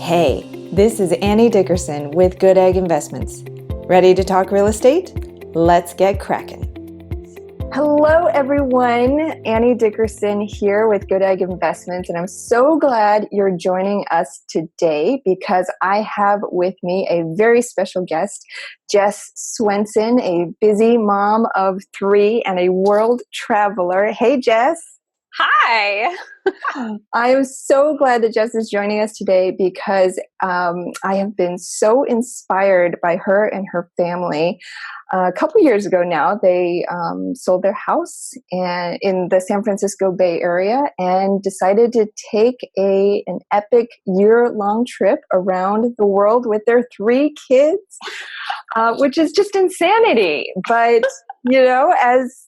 Hey, this is Annie Dickerson with Goodegg Investments. Ready to talk real estate? Let's get cracking. Hello, everyone. Annie Dickerson here with Goodegg Investments, and I'm so glad you're joining us today because I have with me a very special guest, Jess Swenson, a busy mom of 3 and a world traveler. Hey, Jess. Hi. I am so glad that Jess is joining us today because I have been so inspired by her and her family. A couple years ago now, they sold their house in the San Francisco Bay Area and decided to take an epic year-long trip around the world with their 3 kids, which is just insanity. But, you know, as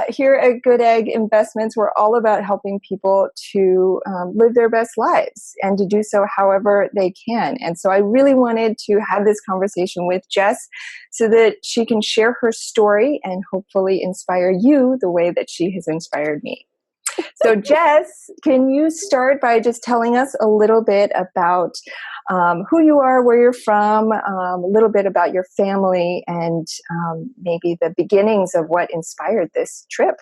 here at Goodegg Investments, we're all about helping people to live their best lives and to do so however they can. And so I really wanted to have this conversation with Jess so that she can share her story and hopefully inspire you the way that she has inspired me. So Jess, can you start by just telling us a little bit about who you are, where you're from, a little bit about your family, and maybe the beginnings of what inspired this trip?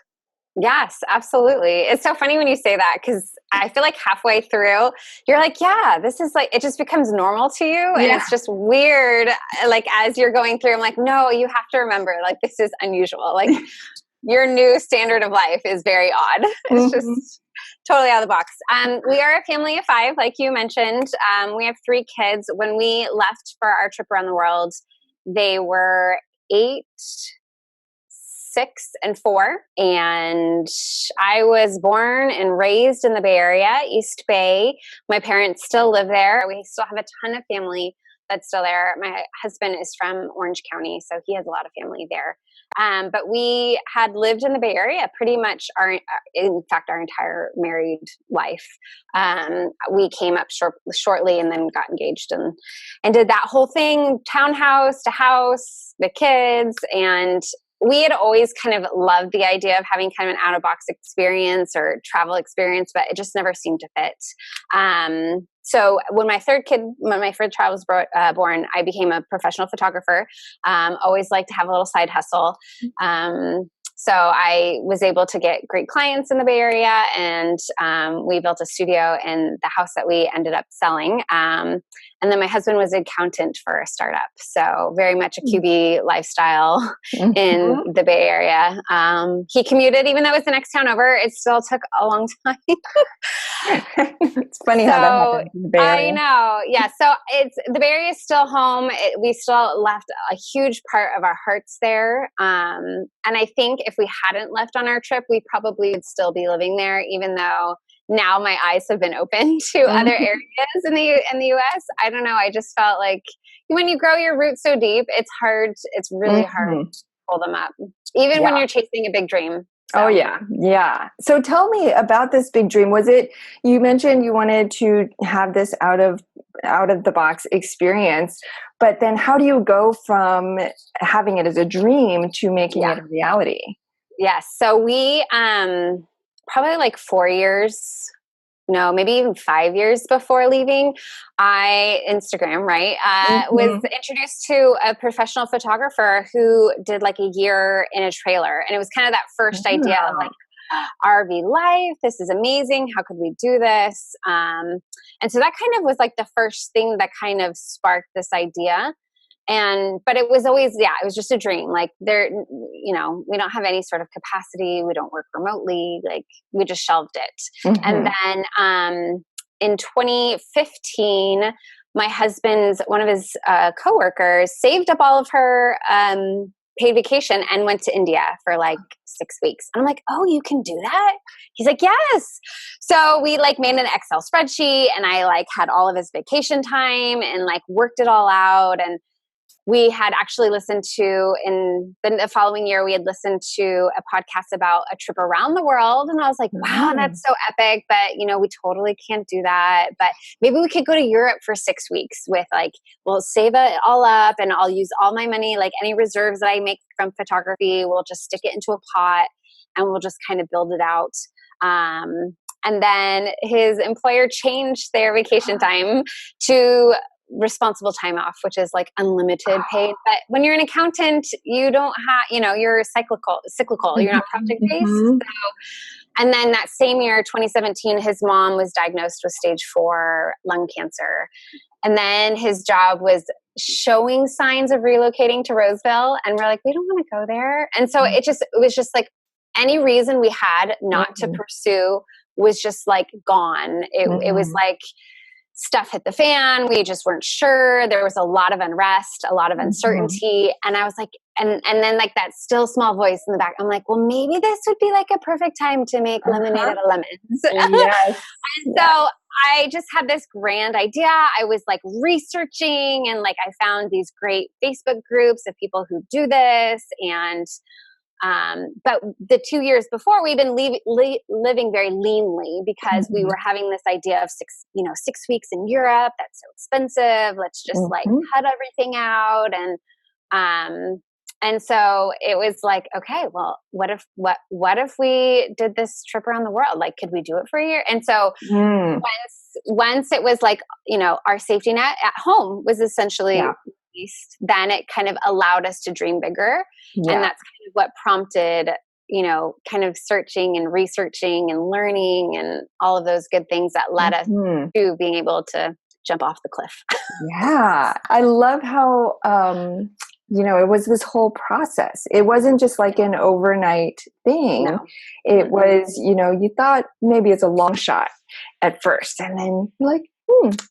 Yes, absolutely. It's so funny when you say that because I feel like halfway through, you're like, yeah, this is like, it just becomes normal to you. And it's just weird. Like, as you're going through, I'm like, no, you have to remember, like, this is unusual. Like, your new standard of life is very odd. It's just totally out of the box. We are a family of 5, like you mentioned. We have 3 kids. When we left for our trip around the world, they were 8, 6, and 4. And I was born and raised in the Bay Area, East Bay. My parents still live there. We still have a ton of family that's still there. My husband is from Orange County, so he has a lot of family there. But we had lived in the Bay Area pretty much our entire married life. We came up shortly and then got engaged and did that whole thing, townhouse to house, the kids. And we had always kind of loved the idea of having kind of an out-of-box experience or travel experience, but it just never seemed to fit. So when my first child was born, I became a professional photographer. Always liked to have a little side hustle. So I was able to get great clients in the Bay Area, and we built a studio in the house that we ended up selling. And then my husband was an accountant for a startup. So very much a QB lifestyle in the Bay Area. He commuted, even though it was the next town over, it still took a long time. It's funny how that happens in the Bay Area. I know. Yeah. So the Bay Area is still home. We still left a huge part of our hearts there. And I think if we hadn't left on our trip, we probably would still be living there, even though now my eyes have been open to other areas in the US. I don't know. I just felt like when you grow your roots so deep, it's really hard to pull them up, even when you're chasing a big dream. So. Oh, yeah. Yeah. So tell me about this big dream. Was it, you mentioned you wanted to have this out of the box experience, but then how do you go from having it as a dream to making it a reality? Yes. So we, probably like 4 years, no, maybe even 5 years before leaving, Instagram, right, was introduced to a professional photographer who did like a year in a trailer. And it was kind of that first idea of like, RV life, this is amazing. How could we do this? And so that kind of was like the first thing that kind of sparked this idea. But it was always, it was just a dream. Like we don't have any sort of capacity. We don't work remotely. Like we just shelved it. And then, in 2015, my husband's, one of his, coworkers saved up all of her, paid vacation and went to India for like 6 weeks. And I'm like, oh, you can do that? He's like, yes. So we like made an Excel spreadsheet and I like had all of his vacation time and like worked it all out. And we had actually listened to, in the following year, we had listened to a podcast about a trip around the world. And I was like, wow, that's so epic. But, we totally can't do that. But maybe we could go to Europe for 6 weeks with like, we'll save it all up and I'll use all my money, like any reserves that I make from photography, we'll just stick it into a pot and we'll just kind of build it out. And then his employer changed their vacation time to responsible time off, which is like unlimited paid. But when you're an accountant, you don't have, you're cyclical, you're not project based. So, and then that same year, 2017, his mom was diagnosed with stage 4 lung cancer. And then his job was showing signs of relocating to Roseville. And we're like, we don't want to go there. And so it was just like any reason we had not to pursue was just like gone. It was like stuff hit the fan. We just weren't sure. There was a lot of unrest, a lot of uncertainty. And I was like, and then like that still small voice in the back, I'm like, well, maybe this would be like a perfect time to make lemonade out of lemons. Yes. And so I just had this grand idea. I was like researching, and like I found these great Facebook groups of people who do this. And but the 2 years before, we've been living very leanly because we were having this idea of 6 weeks in Europe. That's so expensive. Let's just like cut everything out. And so it was like, okay, well, what if we did this trip around the world? Like, could we do it for a year? And so once it was like, our safety net at home was essentially released, then it kind of allowed us to dream bigger. Yeah. And that's kind of what prompted, kind of searching and researching and learning and all of those good things that led us to being able to jump off the cliff. Yeah. I love how, it was this whole process. It wasn't just like an overnight thing. No. It was, you thought maybe it's a long shot at first. And then you're like,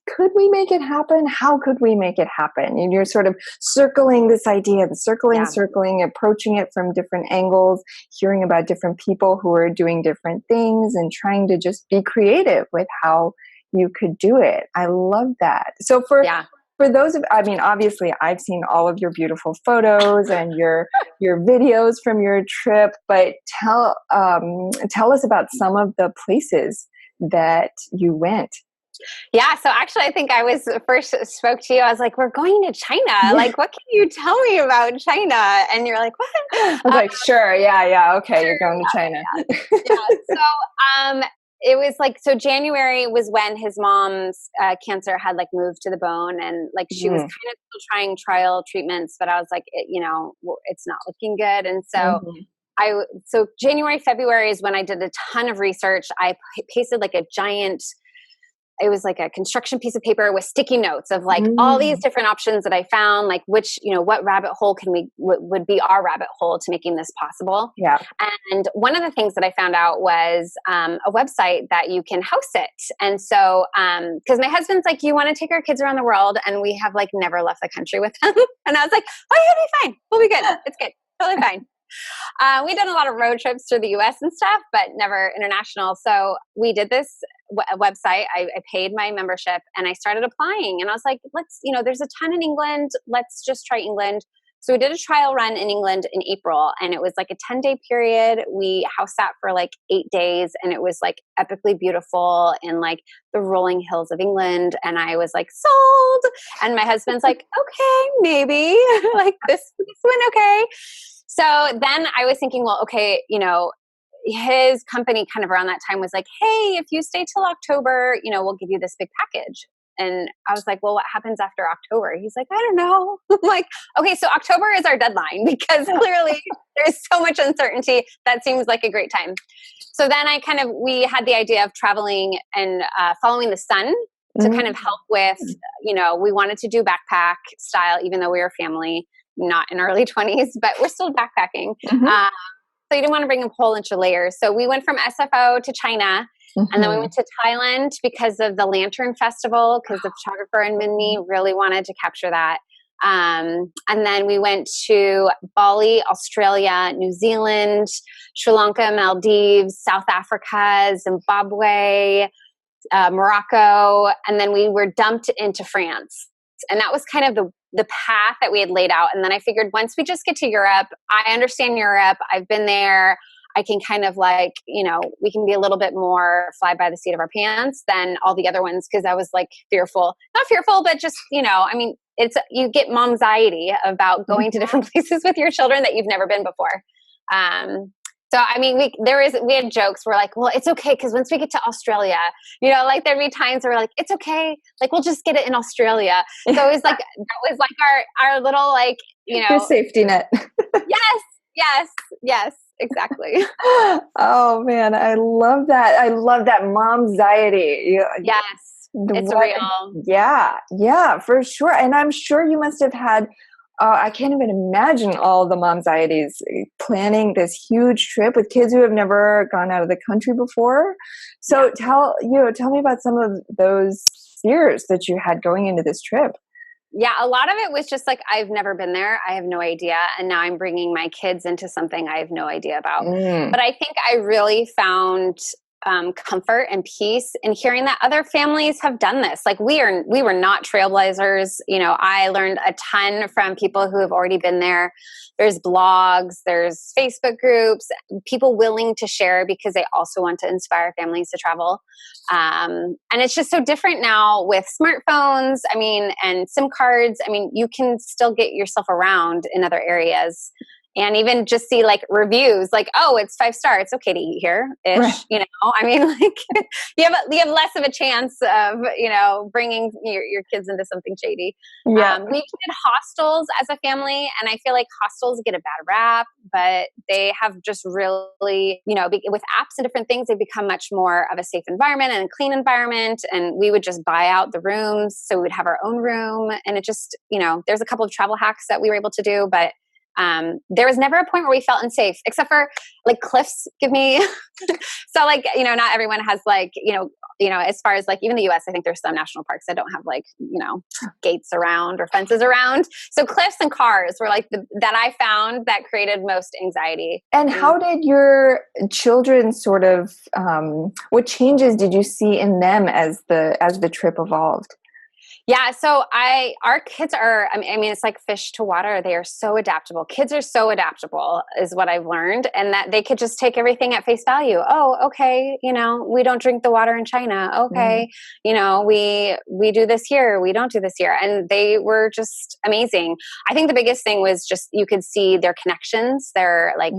could we make it happen? How could we make it happen? And you're sort of circling this idea, circling, approaching it from different angles, hearing about different people who are doing different things and trying to just be creative with how you could do it. I love that. So for those obviously I've seen all of your beautiful photos and your videos from your trip, but tell us about some of the places that you went. Yeah. So actually, I think I was first spoke to you. I was like, we're going to China. Yeah. Like, what can you tell me about China? And you're like, what? I was like, sure. Yeah. Okay. You're going to China. So, it was like, so January was when his mom's cancer had like moved to the bone, and like she was kind of still trying trial treatments, but I was like, it's not looking good. And so so January, February is when I did a ton of research. I pasted like a giant, it was like a construction piece of paper with sticky notes of like all these different options that I found, like which, what rabbit hole would be our rabbit hole to making this possible. Yeah. And one of the things that I found out was a website that you can house it. And so, cause my husband's like, you want to take our kids around the world? And we have like never left the country with them. And I was like, oh, you'll be fine. We'll be good. It's good. Totally fine. We've done a lot of road trips through the US and stuff, but never international. So we did this website. I paid my membership and I started applying, and I was like, there's a ton in England. Let's just try England. So we did a trial run in England in April, and it was like a 10-day period. We house sat for like 8 days, and it was like epically beautiful in like the rolling hills of England. And I was like, sold. And my husband's like, okay, maybe like this went okay. So then I was thinking, well, okay, his company kind of around that time was like, hey, if you stay till October, we'll give you this big package. And I was like, well, what happens after October? He's like, I don't know. I'm like, okay, so October is our deadline because clearly there's so much uncertainty. That seems like a great time. So then we had the idea of traveling and following the sun to kind of help with, we wanted to do backpack style, even though we were family, not in early 20s, but we're still backpacking. So you didn't want to bring a whole bunch of layers. So we went from SFO to China, and then we went to Thailand because of the Lantern Festival, because the photographer in me really wanted to capture that. And then we went to Bali, Australia, New Zealand, Sri Lanka, Maldives, South Africa, Zimbabwe, Morocco, and then we were dumped into France. And that was kind of the path that we had laid out. And then I figured once we just get to Europe, I understand Europe. I've been there. I can kind of like, we can be a little bit more fly by the seat of our pants than all the other ones. Cause I was like not fearful, but just, you get mom's-anxiety about going to different places with your children that you've never been before. So, I mean, we had jokes. We're like, well, it's okay. Cause once we get to Australia, like there'd be times where we're like, it's okay. Like, we'll just get it in Australia. So it was like, that was like our little, like, Your safety net. Yes, exactly. Oh man, I love that. I love that mom's-iety. Yes, it's real. Yeah, for sure. And I'm sure you must have had, I can't even imagine all the mom's-ieties planning this huge trip with kids who have never gone out of the country before. So tell me about some of those fears that you had going into this trip. Yeah, a lot of it was just like, I've never been there. I have no idea. And now I'm bringing my kids into something I have no idea about. But I think I really found comfort and peace in hearing that other families have done this. Like we were not trailblazers. I learned a ton from people who have already been there. There's blogs, there's Facebook groups, people willing to share because they also want to inspire families to travel. And it's just so different now with smartphones. I mean, and SIM cards. I mean, you can still get yourself around in other areas. And even just see like reviews, like, oh, it's 5-star. It's okay to eat here, ish. Right. I mean, like you have less of a chance of bringing your kids into something shady. Yeah. We did hostels as a family, and I feel like hostels get a bad rap, but they have just really, with apps and different things, they've become much more of a safe environment and a clean environment. And we would just buy out the rooms, so we would have our own room. And it just, there's a couple of travel hacks that we were able to do, but there was never a point where we felt unsafe, except for like cliffs give me, so like, not everyone has like, as far as like, even the US, I think there's some national parks that don't have like, gates around or fences around. So cliffs and cars were like that I found that created most anxiety. And how did your children sort of, what changes did you see in them as the trip evolved? Yeah. So our kids are, I mean, it's like fish to water. They are so adaptable. Kids are so adaptable is what I've learned, and that they could just take everything at face value. Oh, okay. We don't drink the water in China. Okay. We do this here. We don't do this here. And they were just amazing. I think the biggest thing was just, you could see their connections. They're like,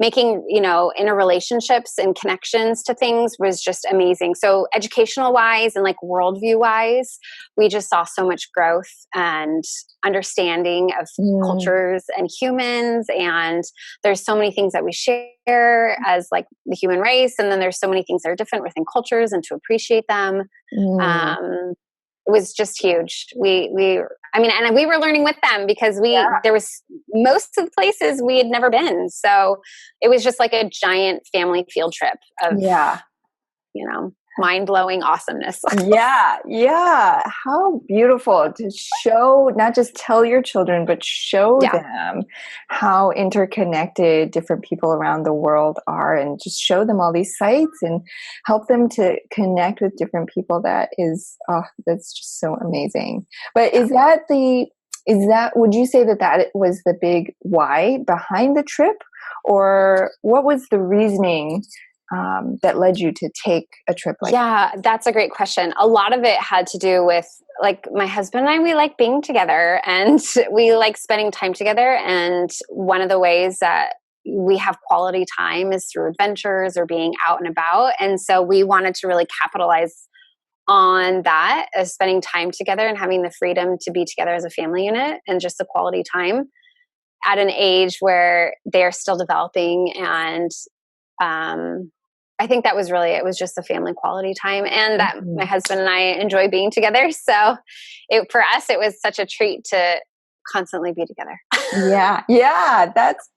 making, interrelationships and connections to things was just amazing. So educational wise and like worldview wise, we just saw so much growth and understanding of cultures and humans. And there's so many things that we share as like the human race. And then there's so many things that are different within cultures, and to appreciate them. It was just huge. And we were learning with them because there was most of the places we had never been. So it was just like a giant family field trip of, mind-blowing awesomeness. Yeah. How beautiful to show, not just tell your children, but show them how interconnected different people around the world are, and just show them all these sites and help them to connect with different people. That's just so amazing. But would you say that was the big why behind the trip, or what was the reasoning that led you to take a trip like that? Yeah, that's a great question. A lot of it had to do with like my husband and I, we like being together and we like spending time together. And one of the ways that we have quality time is through adventures or being out and about. And so we wanted to really capitalize on that, as spending time together and having the freedom to be together as a family unit, and just the quality time at an age where they're still developing. And I think that was really, it was just the family quality time, and that my husband and I enjoy being together. So for us, it was such a treat to constantly be together. Yeah, that's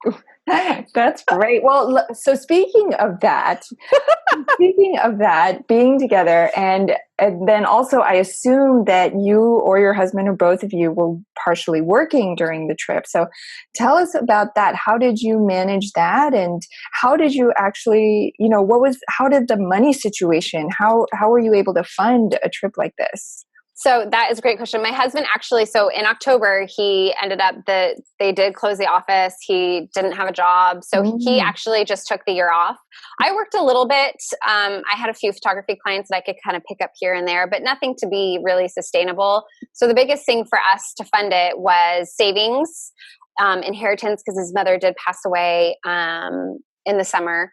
great. Well, so speaking of that, being together, and then also I assume that you or your husband or both of you were partially working during the trip. So tell us about that. How did you manage that? And how did you actually, how did the money situation, how were you able to fund a trip like this? So that is a great question. My husband actually, so in October, he ended up they did close the office. He didn't have a job. So he actually just took the year off. I worked a little bit. I had a few photography clients that I could kind of pick up here and there, but nothing to be really sustainable. So the biggest thing for us to fund it was savings, inheritance, because his mother did pass away. in the summer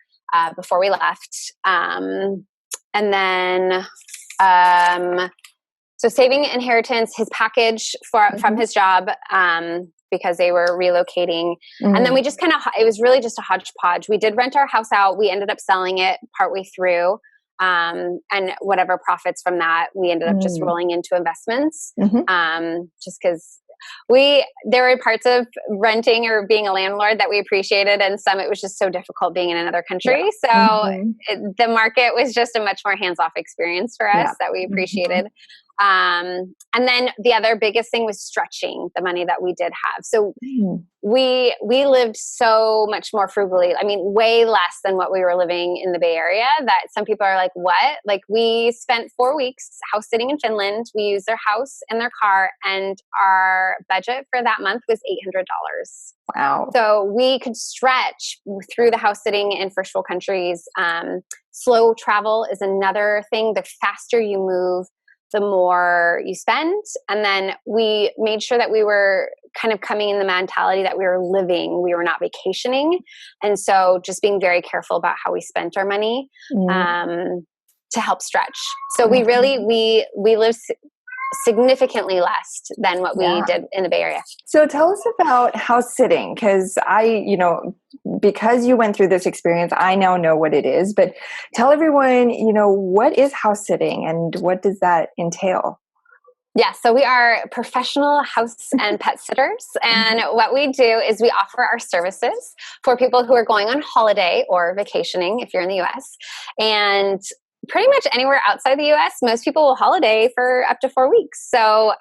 before we left. And then, so saving inheritance, his package from his job, because they were relocating. And then we just it was really just a hodgepodge. We did rent our house out. We ended up selling it partway through. And whatever profits from that, we ended up just rolling into investments. Just because there were parts of renting or being a landlord that we appreciated, and some it was just so difficult being in another country. So the market was just a much more hands-off experience for us that we appreciated. And then the other biggest thing was stretching the money that we did have. So we lived so much more frugally. I mean, way less than what we were living in the Bay Area, that some people are like, what? Like, we spent 4 weeks house sitting in Finland. We used their house and their car, and our budget for that month was $800. Wow. So we could stretch through the house sitting in first world countries. Slow travel is another thing. The faster you move, the more you spend. And then we made sure that we were kind of coming in the mentality that we were living, we were not vacationing. And so just being very careful about how we spent our money to help stretch. So we really, we lived significantly less than what we did in the Bay Area. So tell us about house sitting, because because you went through this experience, I now know what it is, but tell everyone, what is house sitting and what does that entail? Yeah, so we are professional house and pet sitters. And what we do is we offer our services for people who are going on holiday or vacationing, if you're in the US. And pretty much anywhere outside the US, most people will holiday for up to 4 weeks. So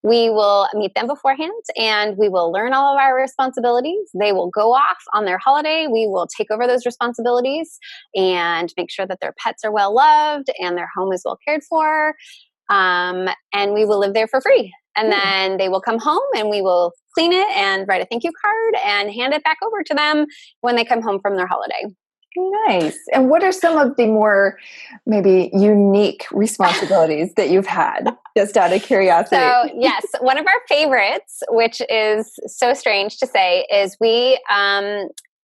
we will meet them beforehand, and we will learn all of our responsibilities. They will go off on their holiday. We will take over those responsibilities and make sure that their pets are well loved and their home is well cared for. And we will live there for free. And then they will come home, and we will clean it and write a thank you card and hand it back over to them when they come home from their holiday. Nice. And what are some of the more maybe unique responsibilities that you've had, just out of curiosity? So yes, one of our favorites, which is so strange to say, is we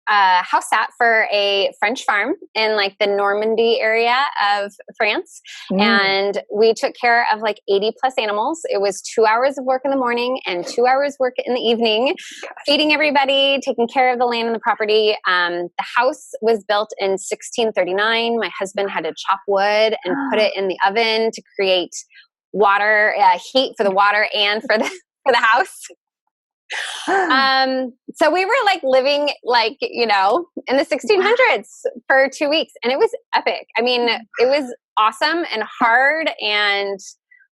house sat for a French farm in like the Normandy area of France. And we took care of like 80 plus animals. It was 2 hours of work in the morning and 2 hours work in the evening, feeding everybody, taking care of the land and the property. The house was built in 1639. My husband had to chop wood and put it in the oven to create water, heat for the water and for the house. So we were like living like, in the 1600s for 2 weeks, and it was epic. I mean, it was awesome and hard, and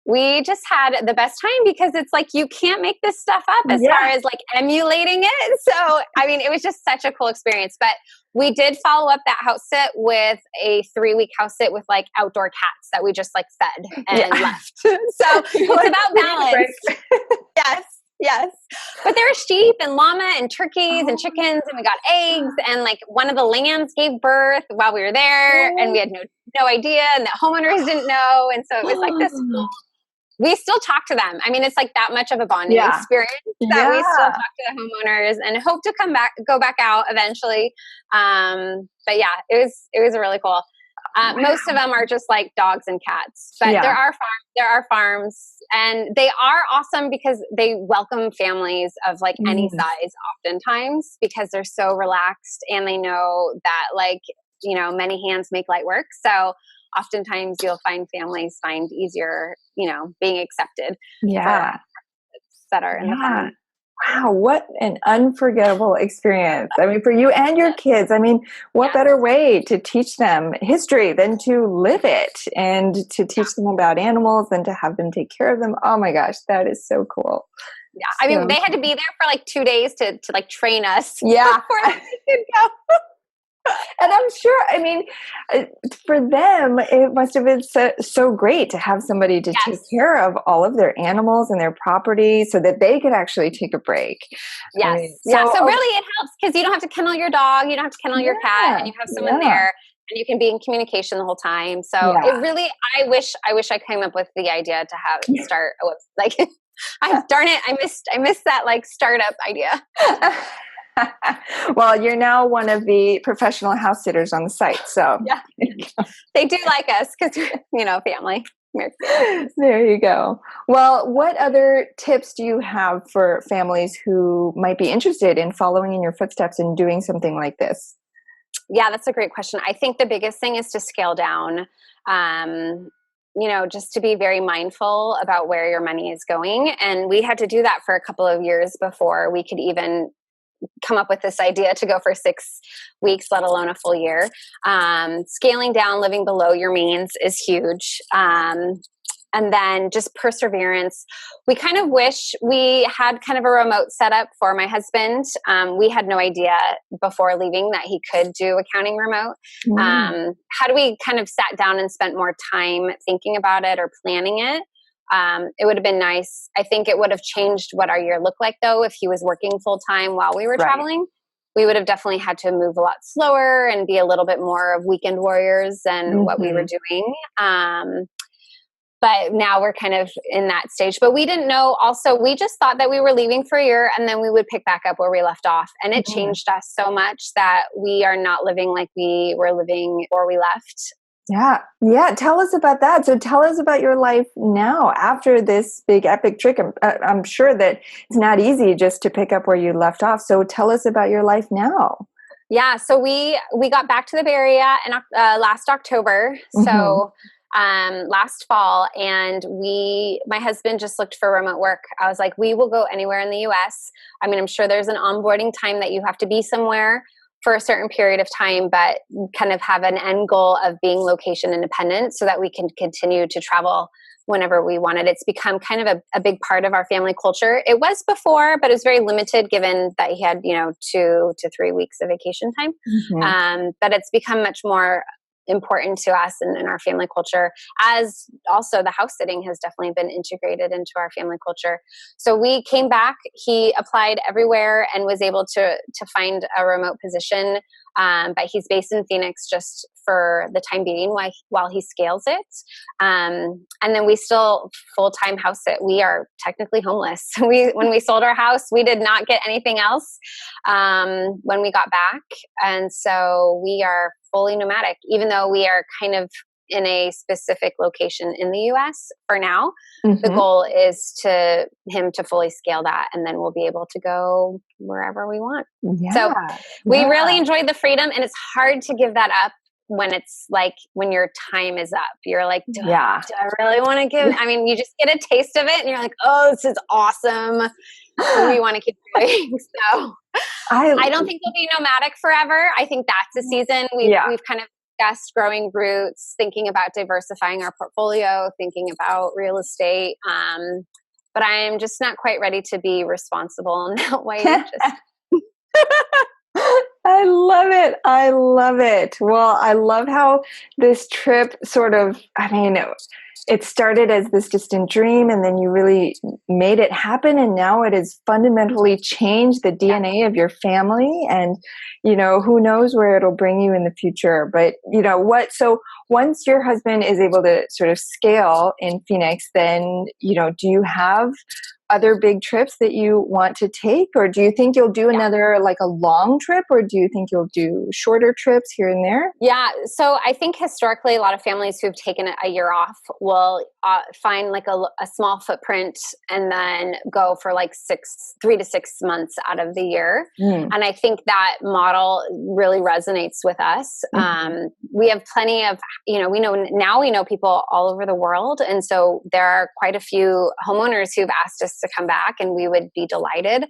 we just had the best time, because it's like, you can't make this stuff up as far as like emulating it. So, I mean, it was just such a cool experience, but we did follow up that house sit with a 3-week house sit with like outdoor cats that we just like fed and left. So it's about balance. Yes. But there were sheep and llama and turkeys and chickens, and we got eggs, and like one of the lambs gave birth while we were there, and we had no idea, and the homeowners didn't know. And so it was like this, we still talk to them. I mean, it's like that much of a bonding experience that we still talk to the homeowners and hope to go back out eventually. But yeah, it was really cool. Most of them are just like dogs and cats, but there are farms, and they are awesome because they welcome families of like any size oftentimes, because they're so relaxed and they know that like, many hands make light work. So oftentimes you'll find families find easier, being accepted. That are in the farm. Wow, what an unforgettable experience. I mean, for you and your kids, I mean, what better way to teach them history than to live it, and to teach them about animals and to have them take care of them. Oh my gosh, that is so cool. Yeah, I mean, they had to be there for like 2 days to like train us. Yeah. Before they could go. And I'm sure, I mean, for them, it must have been so great to have somebody to take care of all of their animals and their property, so that they could actually take a break. Yes. I mean, so really it helps, because you don't have to kennel your dog, you don't have to kennel your cat, and you have someone there, and you can be in communication the whole time. So it really, I wish I came up with the idea to start like, darn it, I missed that like startup idea. Well, you're now one of the professional house sitters on the site. So yeah, they do like us because, family. there you go. Well, what other tips do you have for families who might be interested in following in your footsteps and doing something like this? Yeah, that's a great question. I think the biggest thing is to scale down. Just to be very mindful about where your money is going. And we had to do that for a couple of years before we could even come up with this idea to go for 6 weeks, let alone a full year. Scaling down, living below your means is huge. And then just perseverance. We kind of wish we had kind of a remote setup for my husband. We had no idea before leaving that he could do accounting remote. Had we kind of sat down and spent more time thinking about it or planning it, it would have been nice. I think it would have changed what our year looked like, though, if he was working full time while we were traveling. We would have definitely had to move a lot slower and be a little bit more of weekend warriors than what we were doing. But now we're kind of in that stage. But we didn't know. Also, we just thought that we were leaving for a year and then we would pick back up where we left off. And it changed us so much that we are not living like we were living before we left. Yeah. Yeah. Tell us about that. So tell us about your life now after this big epic trip. I'm sure that it's not easy just to pick up where you left off. So tell us about your life now. Yeah. So we got back to the Bay Area in last October. So last fall, and my husband just looked for remote work. I was like, we will go anywhere in the US. I mean, I'm sure there's an onboarding time that you have to be somewhere for a certain period of time, but kind of have an end goal of being location independent so that we can continue to travel whenever we wanted. It's become kind of a big part of our family culture. It was before, but it was very limited given that he had, 2 to 3 weeks of vacation time. But it's become much more important to us and in our family culture, as also the house sitting has definitely been integrated into our family culture. So we came back, he applied everywhere and was able to find a remote position. But he's based in Phoenix just for the time being while he scales it. And then we still full-time house sit. We are technically homeless. When we sold our house, we did not get anything else when we got back. And so we are fully nomadic, even though we are kind of in a specific location in the US for now. The goal is him to fully scale that, and then we'll be able to go wherever we want. So we really enjoyed the freedom, and it's hard to give that up when it's like when your time is up. You're like, do I really want to give? I mean, you just get a taste of it and you're like, oh, this is awesome. We want to keep going. So I don't think we'll be nomadic forever. I think that's a season. We've kind of discussed growing roots, thinking about diversifying our portfolio, thinking about real estate. But I'm just not quite ready to be responsible in that way. I love it. I love it. Well, I love how this trip it started as this distant dream, and then you really made it happen. And now it has fundamentally changed the DNA of your family. And, who knows where it'll bring you in the future. But, so once your husband is able to sort of scale in Phoenix, then, do you have other big trips that you want to take? Or do you think you'll do another, like a long trip? Or do you think you'll do shorter trips here and there? Yeah. So I think historically, a lot of families who've taken a year off will find like a small footprint and then go for like 3 to 6 months out of the year. And I think that model really resonates with us. We have plenty of, we know people all over the world. And so there are quite a few homeowners who've asked us to come back, and we would be delighted.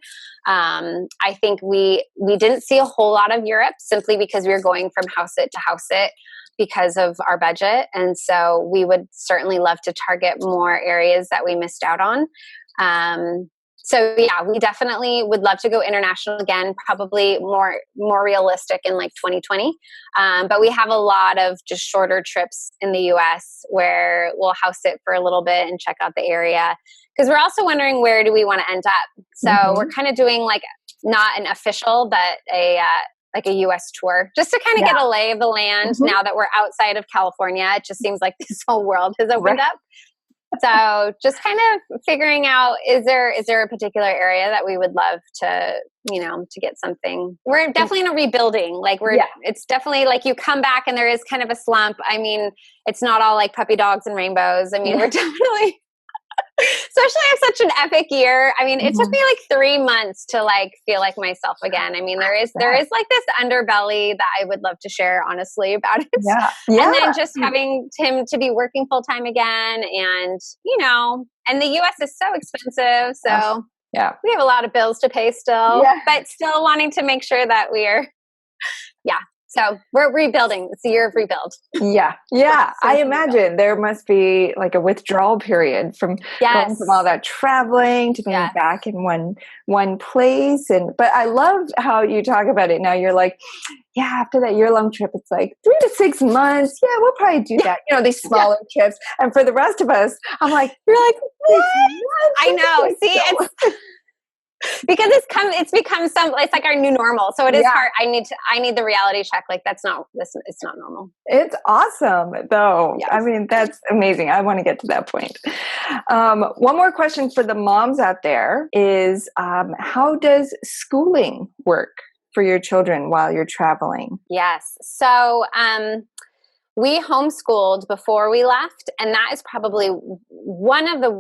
I think we didn't see a whole lot of Europe simply because we were going from house sit to house sit because of our budget. And so we would certainly love to target more areas that we missed out on. So yeah, we definitely would love to go international again, probably more realistic in like 2020. But we have a lot of just shorter trips in the US where we'll house sit for a little bit and check out the area. Because we're also wondering, where do we want to end up? So we're kind of doing like not an official, but a US tour, just to kind of get a lay of the land now that we're outside of California. It just seems like this whole world has opened up. So just kind of figuring out, is there a particular area that we would love to, to get something? We're definitely in a rebuilding. Like it's definitely like you come back and there is kind of a slump. I mean, it's not all like puppy dogs and rainbows. I mean, we're definitely, especially after such an epic year. I mean, it took me like 3 months to like feel like myself again. I mean, there is like this underbelly that I would love to share honestly about it. Yeah. And then just having him to be working full time again, and and the US is so expensive. So we have a lot of bills to pay still, but still wanting to make sure that we're so we're rebuilding. It's a year of rebuild. Yeah. I imagine there must be like a withdrawal period from going from all that traveling to being back in one place. But I love how you talk about it now. You're like, after that year-long trip, it's like 3 to 6 months. Yeah, we'll probably do that. These smaller trips. And for the rest of us, I'm like, you're like, what? I know. See, it's because it's become it's like our new normal. So it is hard. I need the reality check. Like it's not normal. It's awesome though. Yes. I mean, that's amazing. I want to get to that point. One more question for the moms out there is, how does schooling work for your children while you're traveling? Yes. So, we homeschooled before we left, and that is probably one of the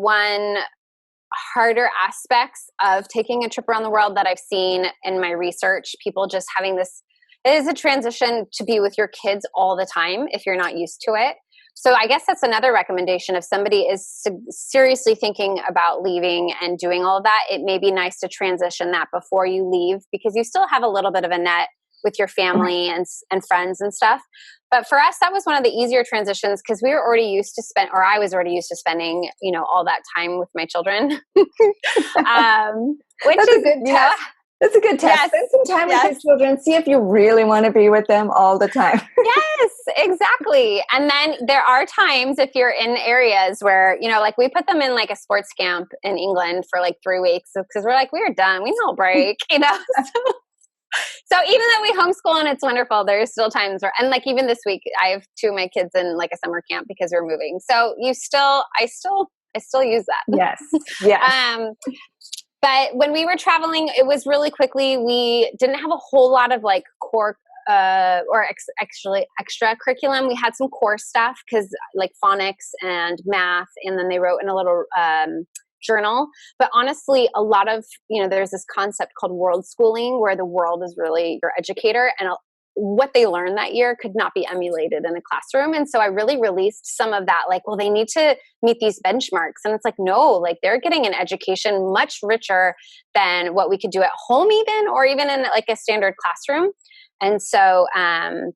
harder aspects of taking a trip around the world that I've seen in my research. People just having this, it is a transition to be with your kids all the time if you're not used to it. So I guess that's another recommendation. If somebody is seriously thinking about leaving and doing all of that, it may be nice to transition that before you leave, because you still have a little bit of a net with your family and friends and stuff. But for us, that was one of the easier transitions because we were already used to I was already used to spending, all that time with my children. Which That's is a good test. That's a good test. Spend some time with your children. See if you really want to be with them all the time. Yes, exactly. And then there are times if you're in areas where, like we put them in like a sports camp in England for like 3 weeks because we're like, we're done. We need a break, So even though we homeschool and it's wonderful, there's still times where, and like even this week, I have 2 of my kids in like a summer camp because we're moving. So I still use that. Yes. But when we were traveling, it was really quickly. We didn't have a whole lot of like core extra curriculum. We had some core stuff because like phonics and math, and then they wrote in a little journal. But honestly, a lot of, there's this concept called worldschooling where the world is really your educator, and what they learned that year could not be emulated in a classroom. And so I really released some of that, like, well, they need to meet these benchmarks. And it's like, no, like they're getting an education much richer than what we could do at home even, or even in like a standard classroom. And so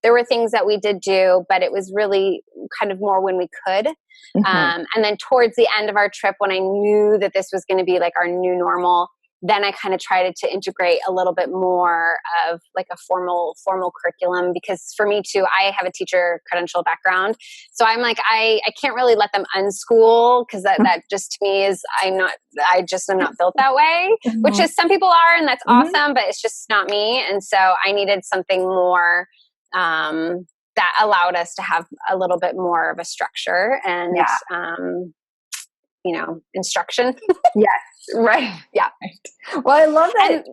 there were things that we did do, but it was really kind of more when we could. And then towards the end of our trip, when I knew that this was going to be like our new normal, then I kind of tried to integrate a little bit more of like a formal curriculum, because for me too, I have a teacher credential background. So I'm like, I can't really let them unschool, because that just to me is, I just am not built that way, which is some people are, and that's awesome, but it's just not me. And so I needed something more, that allowed us to have a little bit more of a structure and, instruction. Yes. Right. Yeah. Right. Well, I love that,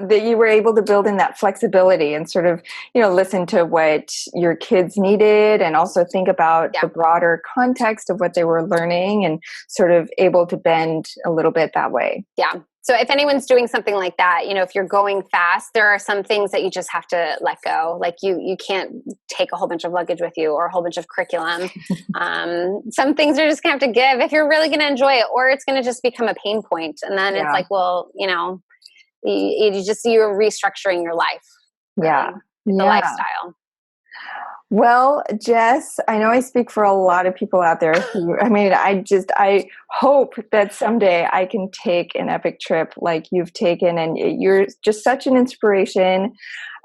that you were able to build in that flexibility and sort of, listen to what your kids needed, and also think about the broader context of what they were learning, and sort of able to bend a little bit that way. Yeah. So if anyone's doing something like that, if you're going fast, there are some things that you just have to let go. Like you can't take a whole bunch of luggage with you, or a whole bunch of curriculum. Some things are just gonna have to give if you're really gonna enjoy it, or it's gonna just become a pain point. And then it's like, well, you're restructuring your life. The lifestyle. Well, Jess, I know I speak for a lot of people out there who, I hope that someday I can take an epic trip like you've taken, and you're just such an inspiration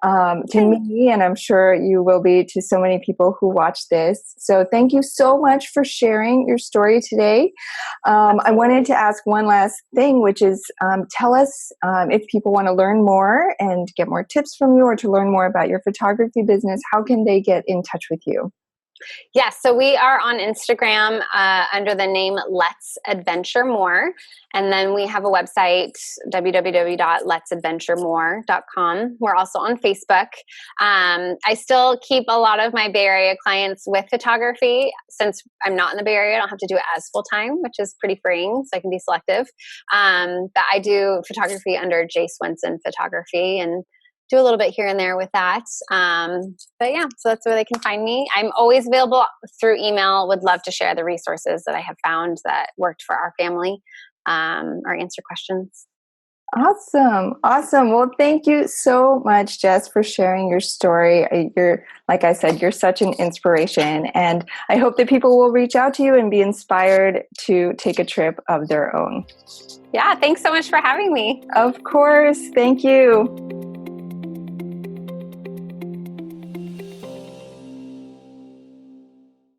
to me, and I'm sure you will be to so many people who watch this. So thank you so much for sharing your story today. I wanted to ask one last thing, which is tell us if people want to learn more and get more tips from you, or to learn more about your photography business, how can they get in touch with you? Yes, so we are on Instagram under the name Let's Adventure More. And then we have a website, www.letsadventuremore.com. We're also on Facebook. I still keep a lot of my Bay Area clients with photography. Since I'm not in the Bay Area, I don't have to do it as full-time, which is pretty freeing, so I can be selective. But I do photography under Jess Swenson Photography, and do a little bit here and there with that. But yeah, so that's where they can find me. I'm always available through email. Would love to share the resources that I have found that worked for our family, or answer questions. Awesome. Well, thank you so much, Jess, for sharing your story. You're, like I said, you're such an inspiration, and I hope that people will reach out to you and be inspired to take a trip of their own. Yeah, thanks so much for having me. Of course. Thank you.